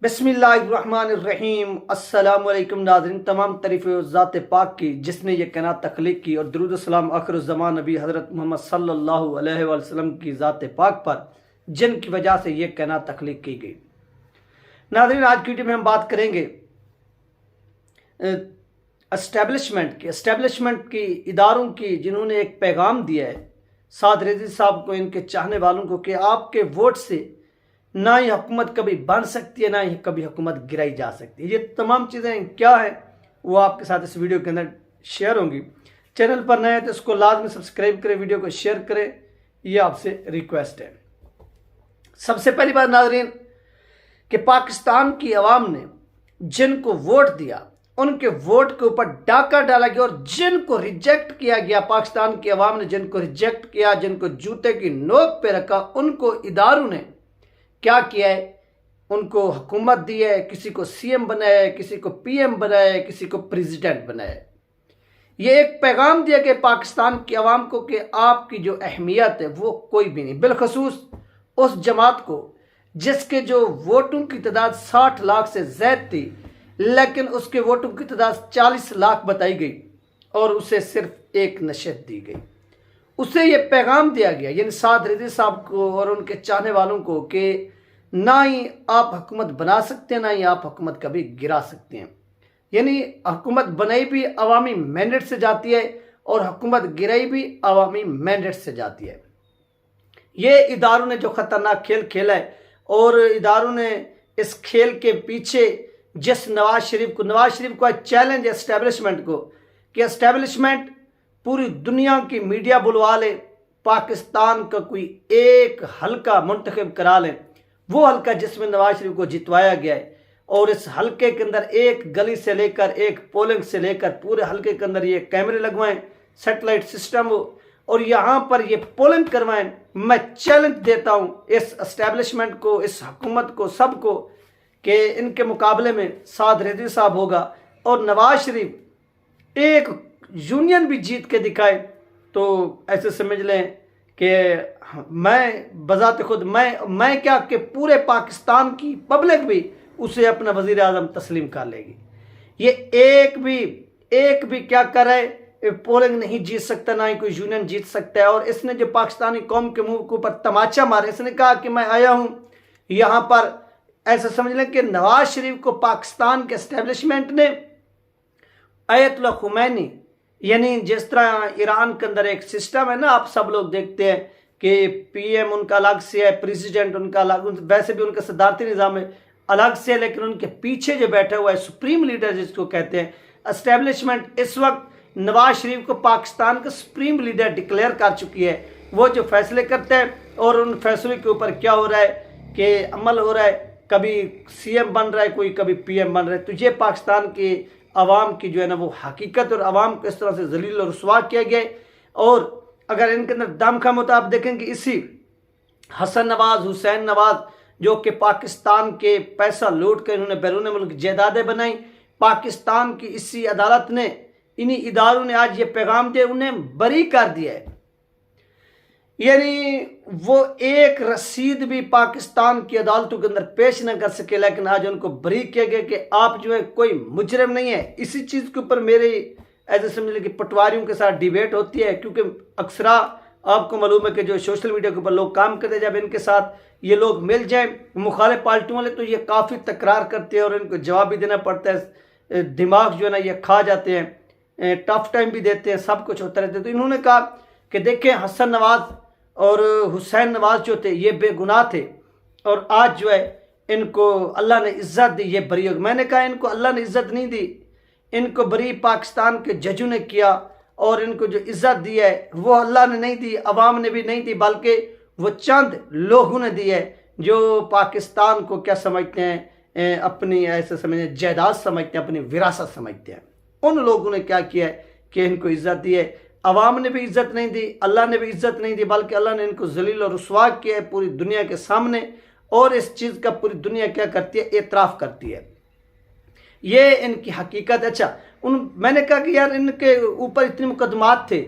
बिस्मिल्लाहिर्रहमानिर्रहीम। अस्सलाम वालेकुम नाज़रीन, तमाम तारीफ़ें ज़ात पाक की जिसने ये कायनात तख्लीक की और दुरूद सलाम आखिरुज़्ज़मान नबी हज़रत मोहम्मद सल्लल्लाहु अलैहि वसल्लम की ज़ात पाक पर जिनकी वजह से ये कायनात तख्लीक की गई। नाज़रीन, आज की वीडियो में हम बात करेंगे एस्टेब्लिशमेंट की इदारों की, जिन्होंने एक पैगाम दिया है साद रिजवी साहब को, इनके चाहने वालों को, कि आपके वोट से ना ही हुकूमत कभी बन सकती है, ना ही कभी हुकूमत गिराई जा सकती है। ये तमाम चीज़ें क्या है वो आपके साथ इस वीडियो के अंदर शेयर होंगी। चैनल पर नए हैं तो इसको लाजमी सब्सक्राइब करें, वीडियो को शेयर करें, ये आपसे रिक्वेस्ट है। सबसे पहली बात नाज़रीन कि पाकिस्तान की आवाम ने जिनको वोट दिया उनके वोट के ऊपर डाका डाला गया, और जिनको रिजेक्ट किया गया, पाकिस्तान की आवाम ने जिनको रिजेक्ट किया, जिनको जूते की नोक पे रखा, उनको इदारों ने क्या किया है, उनको हुकूमत दी है, किसी को सीएम बनाया है, किसी को पीएम बनाया है, किसी को प्रेसिडेंट बनाया है। ये एक पैगाम दिया कि पाकिस्तान की आवाम को कि आपकी जो अहमियत है वो कोई भी नहीं, बिलखसूस उस जमात को जिसके जो वोटों की तादाद 60 लाख से ज़्यादा थी, लेकिन उसके वोटों की तादाद 40 लाख बताई गई और उसे सिर्फ एक नशस्त दी गई। उसे ये पैगाम दिया गया, यानी साद रिजवी साहब को और उनके चाहने वालों को, कि ना ही आप हुकूमत बना सकते हैं, ना ही आप हुकूमत कभी गिरा सकते हैं। यानी हुकूमत बनाई भी अवामी मैंडेट से जाती है और हुकूमत गिराई भी अवामी मैंडेट से जाती है। ये इदारों ने जो ख़तरनाक खेल खेला है, और इदारों ने इस खेल के पीछे जिस नवाज शरीफ को आज चैलेंज है एस्टेब्लिशमेंट को, कि एस्टेब्लिशमेंट पूरी दुनिया की मीडिया बुलवा ले, पाकिस्तान का कोई एक हल्का मुंतखब करा लें, वो हल्का जिसमें नवाज शरीफ को जितवाया गया है, और इस हल्के के अंदर एक गली से लेकर एक पोलिंग से लेकर पूरे हल्के के अंदर ये कैमरे लगवाएं, सेटेलाइट सिस्टम हो, और यहाँ पर ये पोलिंग करवाएं। मैं चैलेंज देता हूँ इस एस्टेब्लिशमेंट को, इस हुकूमत को, सबको, कि इनके मुकाबले में साद रिजवी साहब होगा और नवाज शरीफ एक यूनियन भी जीत के दिखाए, तो ऐसे समझ लें कि मैं बजाते खुद मैं क्या कि पूरे पाकिस्तान की पब्लिक भी उसे अपना वज़ीर आज़म तस्लीम कर लेगी। ये एक भी क्या करे, पोलिंग नहीं जीत सकता, ना ही कोई यूनियन जीत सकता है। और इसने जो पाकिस्तानी कौम के मुंह के ऊपर तमाचा मारा, इसने कहा कि मैं आया हूँ यहाँ पर, ऐसा समझ लें कि नवाज शरीफ को पाकिस्तान के एस्टेब्लिशमेंट ने आयतुल्लाह खुमैनी, यानी जिस तरह ईरान के अंदर एक सिस्टम है ना, आप सब लोग देखते हैं कि पीएम उनका अलग से है, प्रेसिडेंट उनका अलग, वैसे भी उनका सदारती निज़ाम है अलग से है, लेकिन उनके पीछे जो बैठा हुआ है सुप्रीम लीडर जिसको कहते हैं, एस्टेब्लिशमेंट इस वक्त नवाज शरीफ को पाकिस्तान का सुप्रीम लीडर डिक्लेयर कर चुकी है। वो जो फैसले करते हैं और उन फैसलों के ऊपर क्या हो रहा है कि अमल हो रहा है, कभी सीएम बन रहा है कोई, कभी पीएम बन रहा है। तो ये पाकिस्तान की अवाम की जो है ना वो हकीकत, और अवाम को इस तरह से जलील और रुसवा किया गया। और अगर इनके अंदर दम खम होता, आप देखेंगे इसी हसन नवाज, हुसैन नवाज, जो कि पाकिस्तान के पैसा लूट कर इन्होंने बैरून मुल्क जायदादें बनाई, पाकिस्तान की इसी अदालत ने, इन्हीं इदारों ने आज ये पैगाम दिया, उन्हें बरी कर दिया है। यानी वो एक रसीद भी पाकिस्तान की अदालतों के अंदर पेश न कर सके, लेकिन आज उनको बरी किया गया कि आप जो है कोई मुजरिम नहीं है। इसी चीज़ के ऊपर मेरे ऐसे समझ लें कि पटवारियों के साथ डिबेट होती है, क्योंकि अक्सरा आपको मालूम है कि जो सोशल मीडिया के ऊपर लोग काम करते हैं, जब इनके साथ ये लोग मिल जाएं मुखालिफ पार्टियों वाले, तो ये काफ़ी तकरार करते हैं और इनको जवाब भी देना पड़ता है, दिमाग जो है ना ये खा जाते हैं, टफ टाइम भी देते हैं, सब कुछ होता रहता है। तो इन्होंने कहा कि देखें, हसन नवाज और हुसैन नवाज जो थे ये बेगुनाह थे, और आज जो है इनको अल्लाह ने इज्जत दी, ये बरी हो गए। मैंने कहा इनको अल्लाह ने इज्जत नहीं दी, इनको बरी पाकिस्तान के जजों ने किया, और इनको जो इज्जत दी है वो अल्लाह ने नहीं दी, अवाम ने भी नहीं दी, बल्कि वो चंद लोगों ने दी है जो पाकिस्तान को क्या समझते हैं, अपनी ऐसे समझते जायदाद समझते हैं, अपनी विरासत समझते हैं। उन लोगों ने क्या किया है कि इनको इज्जत दी है। अवाम ने भी इज्जत नहीं दी, अल्लाह ने भी इज्जत नहीं दी, बल्कि अल्लाह ने इनको जलील और रुसवा किया है पूरी दुनिया के सामने, और इस चीज़ का पूरी दुनिया क्या करती है, एतराफ़ करती है। ये इनकी हकीकत। अच्छा, मैंने कहा कि यार इनके ऊपर इतने मुकदमात थे,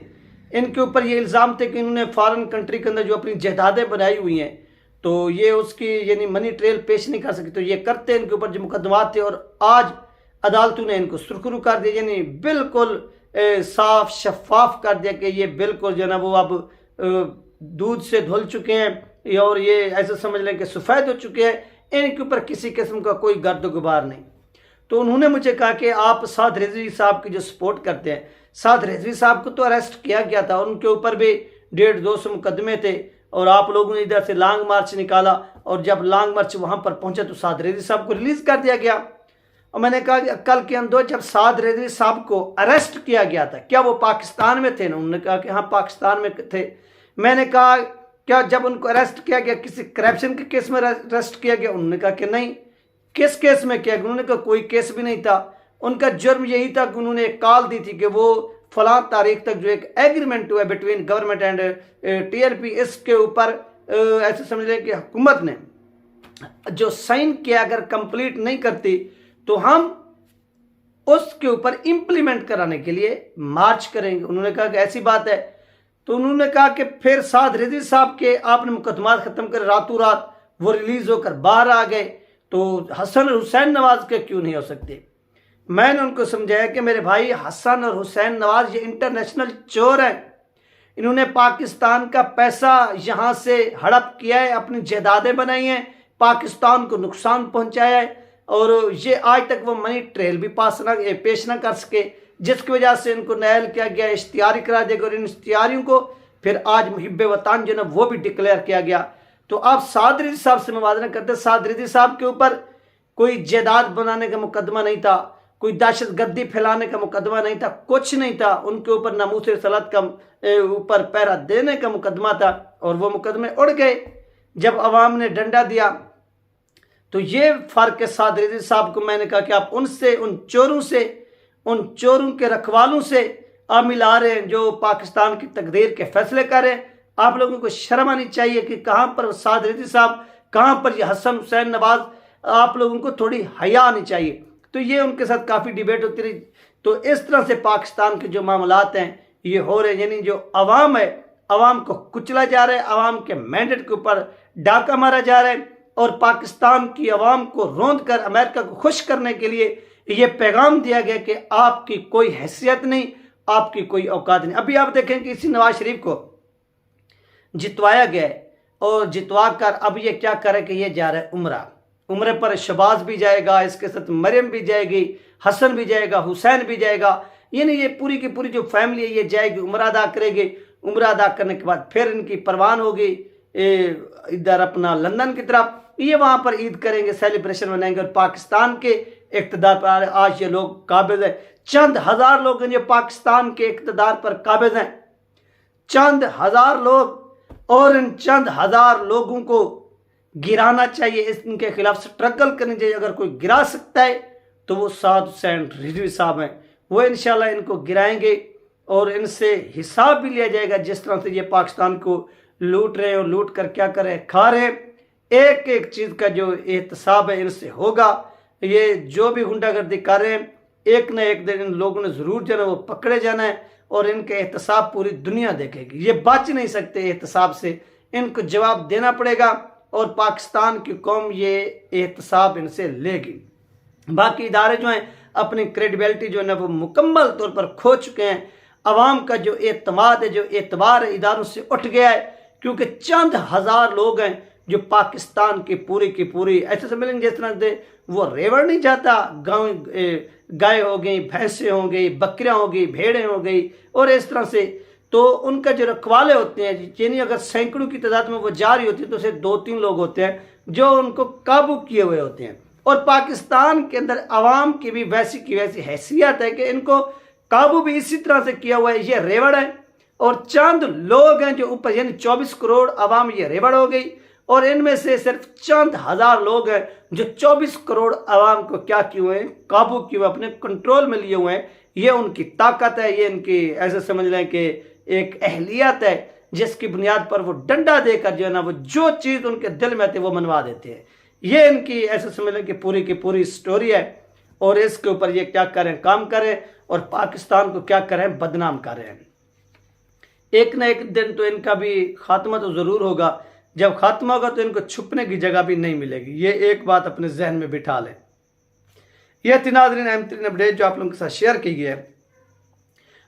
इनके ऊपर ये इल्ज़ाम थे कि इन्होंने फॉरेन कंट्री के अंदर जो अपनी जायदादें बनाई हुई हैं, तो ये उसकी यानी मनी ट्रेल पेश नहीं कर सके, तो ये करते इनके ऊपर जो मुकदमा थे, और आज अदालतों ने इनको सुरखरू कर दिया, यानी बिल्कुल साफ शफाफ कर दिया कि ये बिल्कुल जो है ना वो अब दूध से धुल चुके हैं, और ये ऐसे समझ लें कि सफ़ेद हो चुके हैं, इनके ऊपर किसी किस्म का कोई गर्द गुबार नहीं। तो उन्होंने मुझे कहा कि आप साद रिजवी साहब की जो सपोर्ट करते हैं, साद रिजवी साहब को तो अरेस्ट किया गया था, उनके ऊपर भी 150-200 मुकदमे थे, और आप लोगों ने इधर से लॉन्ग मार्च निकाला, और जब लॉन्ग मार्च वहां पर पहुंचा तो साद रिजवी साहब को रिलीज कर दिया गया। और मैंने कहा कि कल के अंदर जब साद रिजवी साहब को अरेस्ट किया गया था, क्या वो पाकिस्तान में थे? उन्होंने कहा कि हाँ पाकिस्तान में थे। मैंने कहा क्या जब उनको अरेस्ट किया गया किसी करप्शन के केस में अरेस्ट किया गया? उन्होंने कहा कि नहीं। किस केस में किया गया? उन्होंने कहा कोई केस भी नहीं था, उनका जुर्म यही था कि उन्होंने एक कॉल दी थी कि वो फलां तारीख तक जो एक एग्रीमेंट हुआ बिटवीन गवर्नमेंट एंड टीएलपी, इसके ऊपर ऐसे समझ लें कि हुकूमत ने जो साइन किया अगर कंप्लीट नहीं करती तो हम उसके ऊपर इंप्लीमेंट कराने के लिए मार्च करेंगे। उन्होंने कहा कि ऐसी बात है। तो उन्होंने कहा कि फिर साद रिजवी साहब के आपने मुकदमा खत्म कर रातों रात वो रिलीज होकर बाहर आ गए, तो हसन और हुसैन नवाज के क्यों नहीं हो सकते? मैंने उनको समझाया कि मेरे भाई हसन और हुसैन नवाज ये इंटरनेशनल चोर हैं, इन्होंने पाकिस्तान का पैसा यहाँ से हड़प किया है, अपनी जायदादें बनाई हैं, पाकिस्तान को नुकसान पहुंचाया है, और ये आज तक वो मनी ट्रेल भी पेश ना कर सके, जिसकी वजह से इनको नायल किया गया, इश्तिहारी करा दिया गया, और इन इश्तिहारियों को फिर आज मुहिब वतन जो ना वो भी डिक्लेयर किया गया। तो आप साद रिजवी साहब से मुवाजना करते, साद रिजवी साहब के ऊपर कोई जायदाद बनाने का मुकदमा नहीं था, कोई दहशत गर्दी फैलाने का मुकदमा नहीं था, कुछ नहीं था। उनके ऊपर नामूस रिसालत का ऊपर पहरा देने का मुकदमा था, और वो मुकदमे उड़ गए जब अवाम ने डंडा दिया। तो ये फर्क है साद रिजवी साहब को। मैंने कहा कि आप उनसे, उन चोरों के रखवालों से आप मिला रहे हैं जो पाकिस्तान की तकदीर के फैसले कर रहे हैं। आप लोगों को शर्म आनी चाहिए कि कहां पर साद रिजवी साहब, कहां पर ये हसन हुसैन नवाज, आप लोगों को थोड़ी हया आनी चाहिए। तो ये उनके साथ काफ़ी डिबेट होती रही। तो इस तरह से पाकिस्तान के जो मामलात हैं ये हो रहे हैं, यानी जो अवाम है, अवाम को कुचला जा रहा है, अवाम के मैंडेट के ऊपर डाका मारा जा रहा है, और पाकिस्तान की अवाम को रौंद कर अमेरिका को खुश करने के लिए ये पैगाम दिया गया कि आपकी कोई हैसियत नहीं, आपकी कोई औकात नहीं। अभी आप देखें कि इसी नवाज शरीफ को जितवाया गया है, और जितवा कर अब ये क्या करे कि ये जा रहा है उम्रे पर शहबाज भी जाएगा, इसके साथ मरियम भी जाएगी, हसन भी जाएगा, हुसैन भी जाएगा, यानी ये पूरी की पूरी जो फैमिली है ये जाएगी, उम्रा अदा करेगी। उम्रा अदा करने के बाद फिर इनकी परवान होगी इधर अपना लंदन की तरफ, ये वहां पर ईद करेंगे, सेलिब्रेशन मनाएंगे, और पाकिस्तान के इक़्तिदार पर आज ये लोग काबिज हैं। चंद हजार लोग हैं जो पाकिस्तान के इक़्तिदार पर काबिज हैं, चंद हजार लोग, और इन चंद हजार लोगों को गिराना चाहिए, इनके खिलाफ स्ट्रगल करनी चाहिए। अगर कोई गिरा सकता है तो वो साद हुसैन रिजवी साहब हैं, वो इंशाल्लाह इनको गिराएंगे, और इनसे हिसाब भी लिया जाएगा जिस तरह से ये पाकिस्तान को लूट रहे हैं, और लूट कर क्या कर रहे हैं, खा रहे हैं। एक एक चीज़ का जो एहतसाब है इनसे होगा। ये जो भी गुंडागर्दी कर रहे हैं, एक न एक दिन इन लोगों ने ज़रूर जो है वो पकड़े जाना है, और इनके एहतसाब पूरी दुनिया देखेगी। ये बच नहीं सकते एहतसाब से, इनको जवाब देना पड़ेगा, और पाकिस्तान की कौम ये एहतसाब इनसे लेगी। बाकी इदारे जो हैं अपनी क्रेडिबिलिटी जो है ना वो मुकम्मल तौर पर खो चुके हैं। अवाम का जो एतमाद है, जो एतबार है, इदारों से उठ गया है, क्योंकि चंद हजार लोग हैं जो पाकिस्तान की पूरी ऐसे समझेंगे जिस तरह से वो रेवड़ नहीं जाता, गाय हो गई, भैंसें हो गई, बकरियां हो गई, भेड़ें हो गई, और इस तरह से। तो उनका जो रखवाले होते हैं, यानी अगर सैकड़ों की तादाद में वो जा रही होती है तो उसे 2-3 लोग होते हैं जो उनको काबू किए हुए होते हैं। और पाकिस्तान के अंदर अवाम की भी वैसी की वैसी हैसियत है कि इनको काबू भी इसी तरह से किया हुआ है। ये रेवड़ है, और चंद लोग हैं जो ऊपर, यानी 24 करोड़ अवाम ये रेवड़ हो गई, और इनमें से सिर्फ चंद हजार लोग हैं जो 24 करोड़ अवाम को क्या किए हुए हैं, काबू किए हुए, अपने कंट्रोल में लिए हुए हैं। ये उनकी ताकत है, ये इनकी ऐसे समझ लें कि एक अहलियत है, जिसकी बुनियाद पर वो डंडा देकर जो है ना वो जो चीज़ उनके दिल में आती है वो मनवा देते हैं। ये इनकी ऐसे समझ लें कि पूरी की पूरी स्टोरी है, और इसके ऊपर ये क्या करें, काम करें, और पाकिस्तान को क्या करें, बदनाम करें। एक न एक दिन तो इनका भी खात्मा तो ज़रूर होगा। जब खात्मा होगा तो इनको छुपने की जगह भी नहीं मिलेगी। ये एक बात अपने जहन में बिठा लें। यह थी नाज़रीन अहम तरीन अपडेट जो आप लोगों के साथ शेयर की गई है।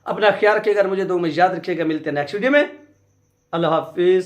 अपना ख्याल रखिएगा, मुझे दो में याद रखिएगा। मिलते हैं नेक्स्ट वीडियो में। अल्लाह हाफिज़।